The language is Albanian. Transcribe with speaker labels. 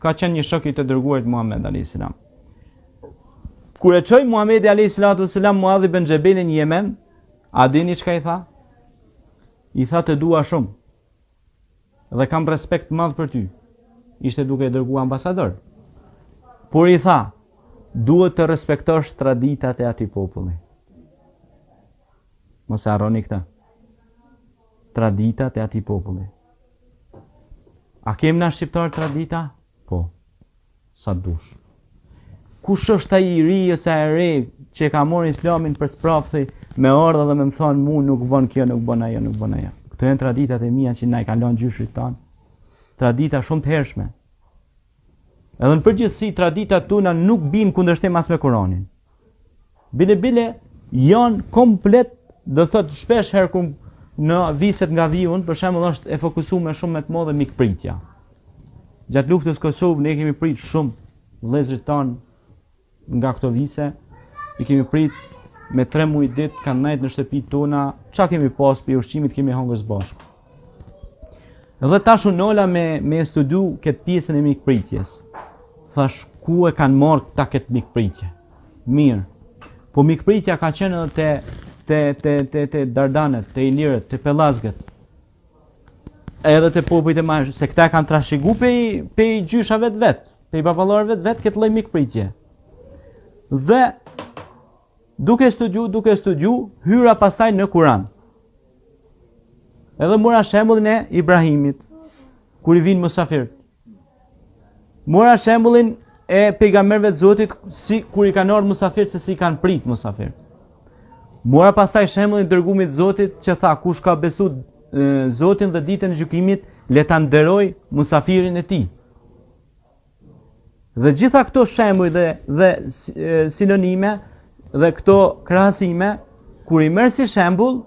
Speaker 1: ka qenë një shok I të dërguarit Muhammed alayhis salam. Kur e çoi Muhamedi alayhis salam Muadh ibn Jabelin në Yemen, a dini çka I tha? I tha të dua shumë dhe kam respekt madh për ty. Ishte duke e dërguar ambasador. Por I tha, duhet të respektosh traditat e atij populli. Mos e harroni këtë. Traditat e atij populli. A kemi na shqiptar tradita? Po. Sa dush. Kush është ai I ri ose e re që ka marrë Islamin për sprafthi me ardha dhe me më thonë mu nuk bën kjo, nuk bën ajo, nuk bën ajo. Këto janë traditat e mia që na I kanë lënë gjyshrit tan. Tradita shumë të hershme. Edhe në përgjithësi traditat tona nuk bin kundërshtim as me Kur'anin. Bile janë komplet, do thot shpesh herë kur në viset nga viun, për shembull është e fokusuar shumë me të madhe mikpritja. Gjatë luftës Kosovë ne kemi prit shumë vëllezërit tan nga këto vise, I kemi prit me 3 muaj ditë kanë nejt në shtëpitë tona, çka kemi pas për ushqimit kemi hongër së bashku. Edhe tash unola me studiu këtë pjesën e mikpritjes. Thash, ku e kanë marrë këta këtë mikpritje? Mirë. Po mikpritja ka qenë edhe te Dardanet, te Ilirët, te Pellazgët. Edhe te popujt e majhë, se këta kanë trashëgu pe gjyshave të vet, pe baballarëve të vet këtë lloj mikpritje. Dhe duke studiu, hyra pastaj në Kur'an. Edhe mora shembullin e Ibrahimit, kur I vinë musafirët. Mora shembullin e pejgamberëve të Zotit, si kur I kanë ardhur musafirët se si kanë prit musafirët. Mora pastaj shembullin e dërgumit të Zotit që tha kush ka besu Zotin dhe ditën e gjykimit, le ta nderoj musafirin e tij. Dhe gjitha këto shembuj dhe sinonime dhe këto krahasime, kur I merr si shembull,